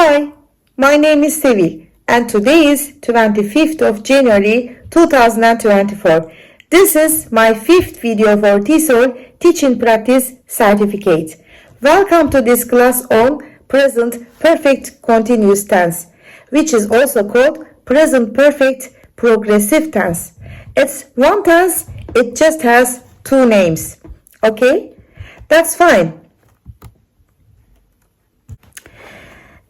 Hi, my name is Sevil and today is 25th of January 2024. This is my fifth video for TESOL Teaching Practice Certificate. Welcome to this class on Present Perfect Continuous Tense, which is also called Present Perfect Progressive Tense. It's one tense, it just has two names. Okay? That's fine.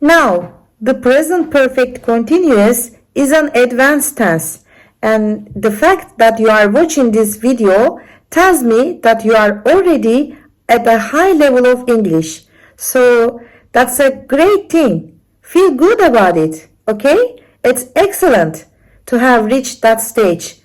Now, the present perfect continuous is an advanced tense, and the fact that you are watching this video tells me that you are already at a high level of English. So that's a great thing. Feel good about it, okay? It's excellent to have reached that stage.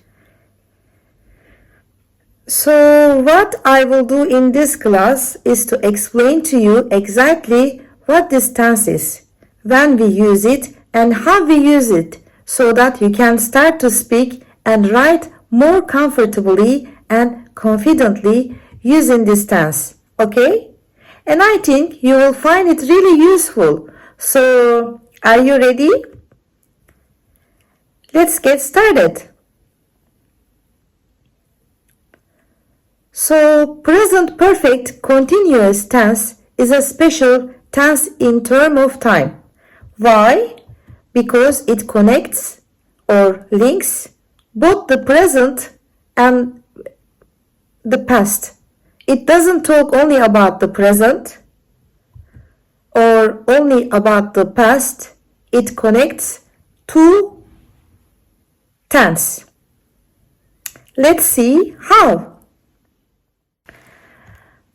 So what I will do in this class is to explain to you exactly what this tense is, when we use it and how we use it, so that you can start to speak and write more comfortably and confidently using this tense, okay? And I think you will find it really useful. So, are you ready? Let's get started. So, present perfect continuous tense is a special tense in terms of time. Why? Because it connects or links both the present and the past. It doesn't talk only about the present or only about the past. It connects two tense. Let's see how.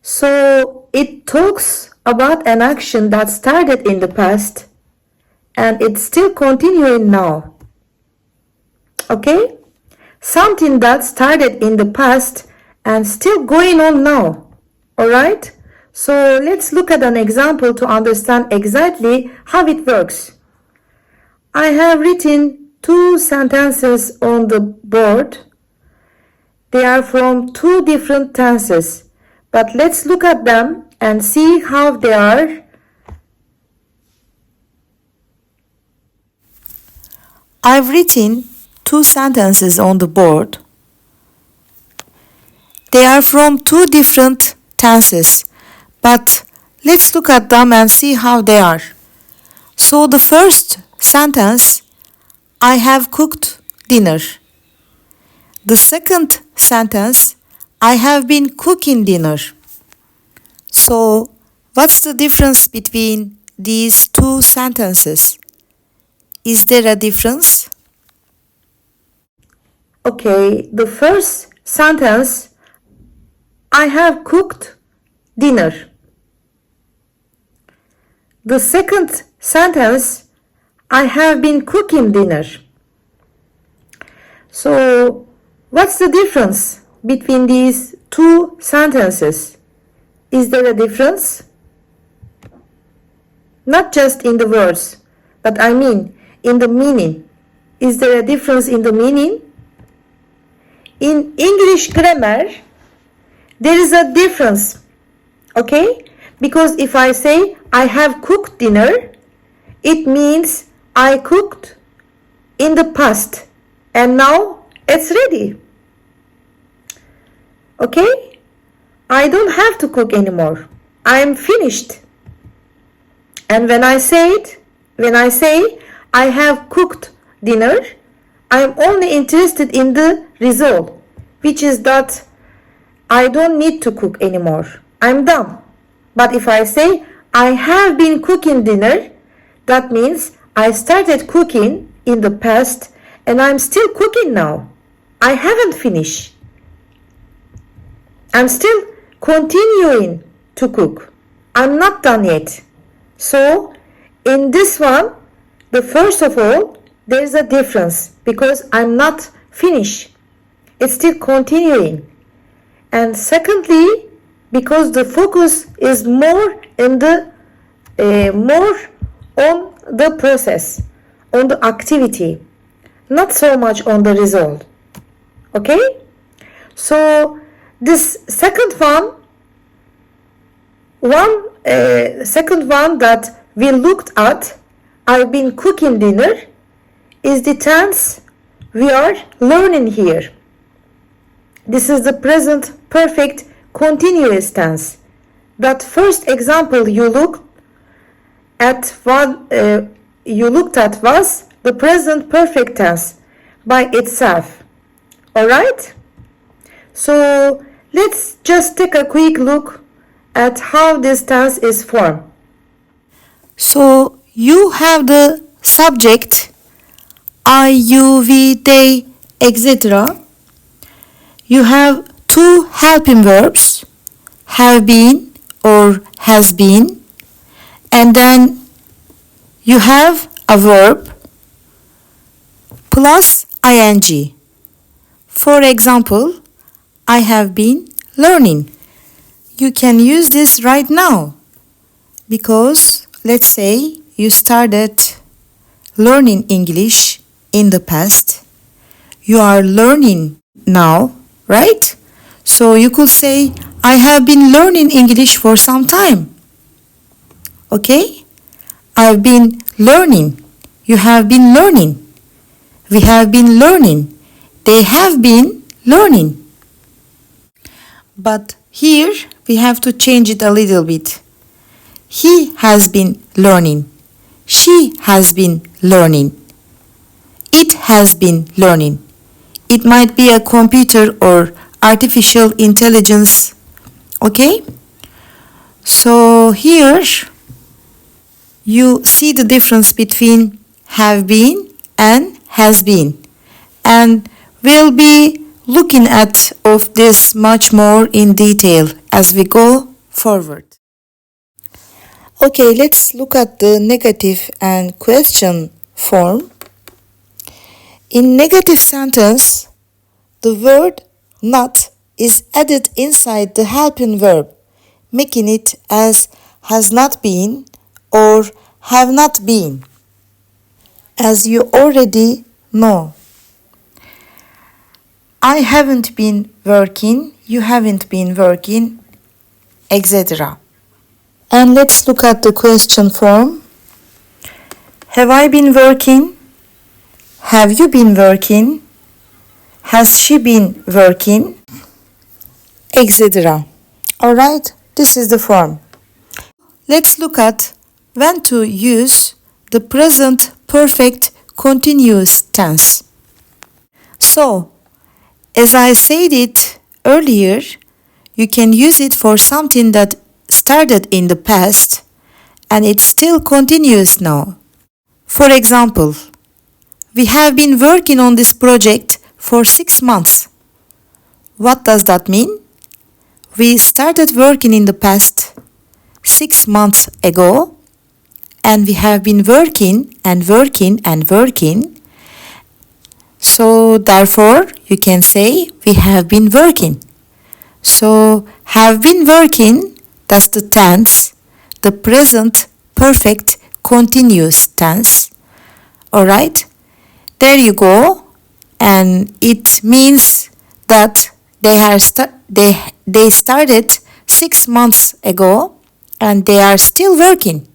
So it talks about an action that started in the past and it's still continuing now. Okay? Something that started in the past and still going on now. Alright? So let's look at an example to understand exactly how it works. I have written two sentences on the board. They are from two different tenses, but let's look at them and see how they are. I've written two sentences on the board. They are from two different tenses, but let's look at them and see how they are. So the first sentence, I have cooked dinner. The second sentence, I have been cooking dinner. So what's the difference between these two sentences? Is there a difference? Okay, the first sentence, I have cooked dinner. The second sentence, I have been cooking dinner. So, what's the difference between these two sentences? Is there a difference? Not just in the words, but I mean in the meaning. Is there a difference in the meaning? In English grammar, there is a difference, okay? Because if I say I have cooked dinner, it means I cooked in the past and now it's ready. Okay? I don't have to cook anymore. I am finished. And when I say I have cooked dinner, I am only interested in the result, which is that I don't need to cook anymore. I'm done. But if I say I have been cooking dinner, that means I started cooking in the past and I'm still cooking now. I haven't finished. I'm still continuing to cook. I'm not done yet. So in this one, the first of all, there is a difference because I'm not finished. It's still continuing. And secondly, because the focus is more in the more on the process, on the activity, not so much on the result. Okay? So this second one that we looked at I've been cooking dinner is the tense we are learning here. This is the present perfect continuous tense. That first example you looked at was the present perfect tense by itself. Alright? So let's just take a quick look at how this tense is formed. So you have the subject, I, you, we, they, etc. You have two helping verbs, have been or has been, and then you have a verb plus ing. For example, I have been learning. You can use this right now because let's say you started learning English in the past. You are learning now, right? So you could say, I have been learning English for some time. Okay? I've been learning. You have been learning. We have been learning. They have been learning. But here we have to change it a little bit. He has been learning. She has been learning. It has been learning. It might be a computer or artificial intelligence. Okay? So here you see the difference between have been and has been. And we'll be looking at of this much more in detail as we go forward. Okay, let's look at the negative and question form. In negative sentence, the word not is added inside the helping verb, making it as has not been or have not been, as you already know. I haven't been working, you haven't been working, etc. And let's look at the question form. Have I been working? Have you been working? Has she been working? Etc. Alright, this is the form. Let's look at when to use the present perfect continuous tense. So, as I said it earlier, you can use it for something that started in the past and it's still continuous now. For example, we have been working on this project for 6 months. What does that mean? We started working in the past 6 months ago and we have been working and working and working. So therefore, you can say we have been working. So have been working, that's the tense, the present perfect continuous tense. Alright, there you go. And it means that they started 6 months ago and they are still working.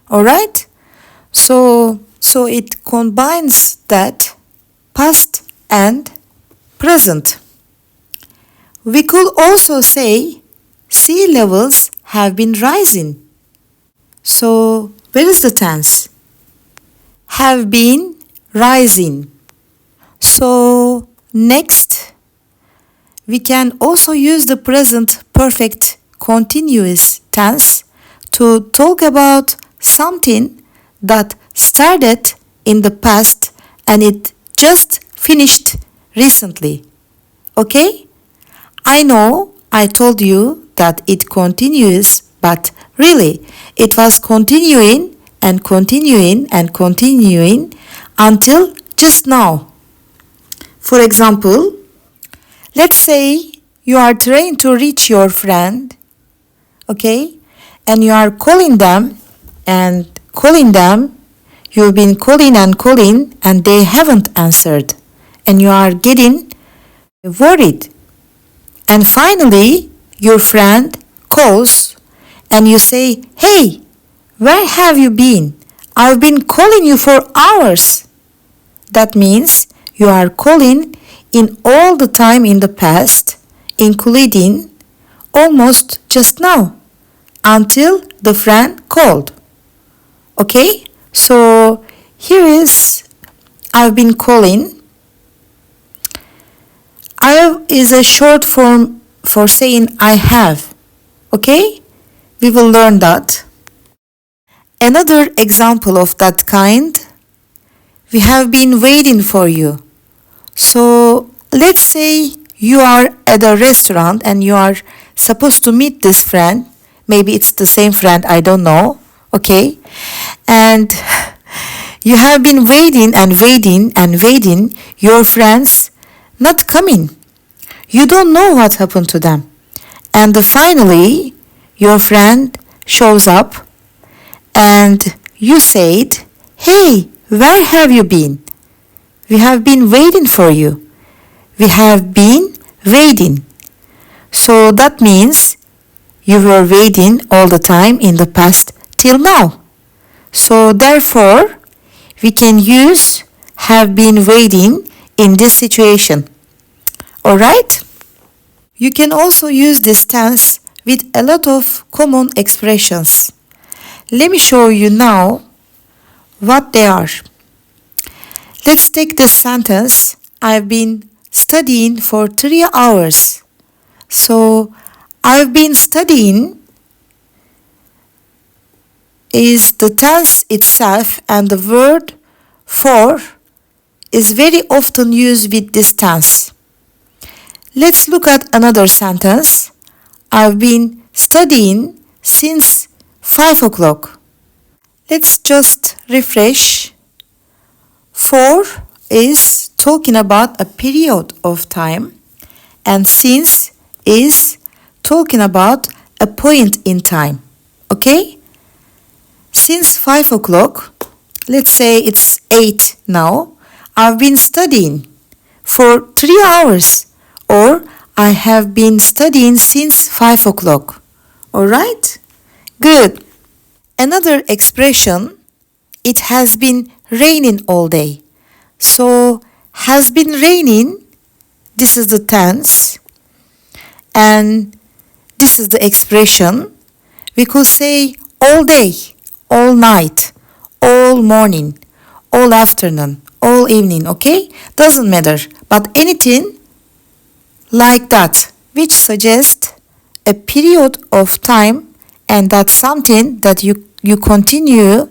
Alright, so it combines that past and present. We could also say sea levels have been rising. So where is the tense? Have been rising. So next, we can also use the present perfect continuous tense to talk about something that started in the past and it just finished recently. Okay? I know I told you that it continues, but really it was continuing and continuing and continuing until just now. For example, let's say you are trying to reach your friend, okay? And you are calling them and calling them. You've been calling and they haven't answered. And you are getting worried. And finally, your friend calls and you say, hey, where have you been? I've been calling you for hours. That means you are calling in all the time in the past, including almost just now, until the friend called. Okay? So here is I've been calling. I is a short form for saying I have. Okay? We will learn that. Another example of that kind, we have been waiting for you. So let's say you are at a restaurant and you are supposed to meet this friend. Maybe it's the same friend, I don't know. Okay? And you have been waiting and waiting and waiting, your friends not coming. You don't know what happened to them. And finally, your friend shows up and you said, "Hey, where have you been? We have been waiting for you." We have been waiting. So that means you were waiting all the time in the past till now. So therefore, we can use have been waiting in this situation. Alright? You can also use this tense with a lot of common expressions. Let me show you now what they are. Let's take this sentence. I've been studying for 3 hours. So, I've been studying is the tense itself, and the word for is very often used with this tense. Let's look at another sentence. I've been studying since 5 o'clock. Let's just refresh. For is talking about a period of time, and since is talking about a point in time. Okay? Since 5 o'clock, let's say it's 8 now, I've been studying for 3 hours, or I have been studying since 5 o'clock. Alright? Good. Another expression, it has been raining all day. So, has been raining, this is the tense, and this is the expression. We could say all day, all night, all morning, all afternoon, all evening, okay? Doesn't matter, but anything like that, which suggests a period of time, and that's something that you continue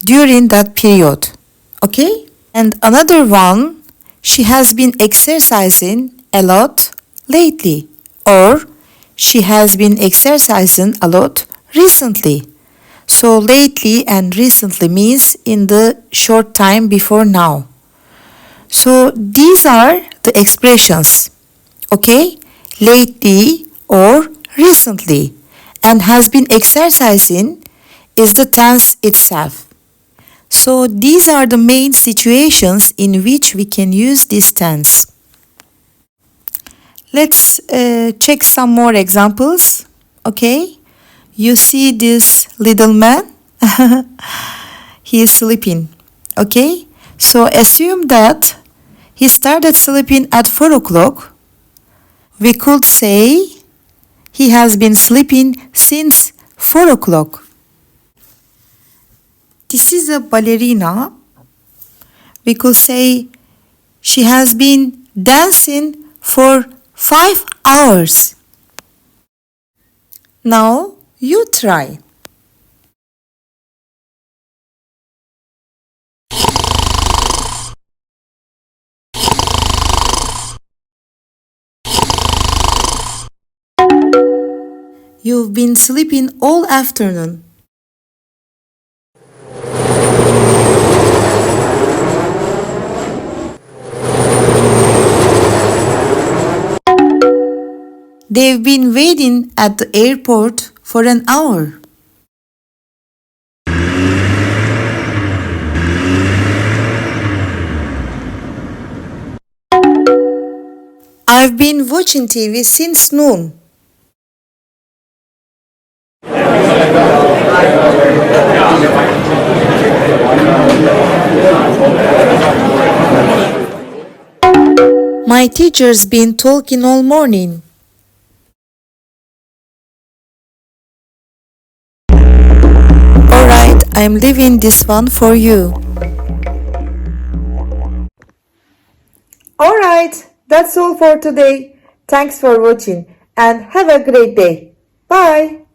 during that period, okay? And another one, she has been exercising a lot lately, or she has been exercising a lot recently. So lately and recently means in the short time before now. So these are the expressions, okay? Lately or recently, and has been exercising is the tense itself. So these are the main situations in which we can use this tense. Let's check some more examples. Okay, you see this little man? He is sleeping. Okay, so assume that he started sleeping at 4 o'clock. We could say he has been sleeping since 4 o'clock. This is a ballerina. We could say she has been dancing for 5 hours. Now you try. You've been sleeping all afternoon. They've been waiting at the airport for an hour. I've been watching TV since noon. teacher's been talking all morning. Alright, I'm leaving this one for you. Alright, that's all for today. Thanks for watching and have a great day. Bye.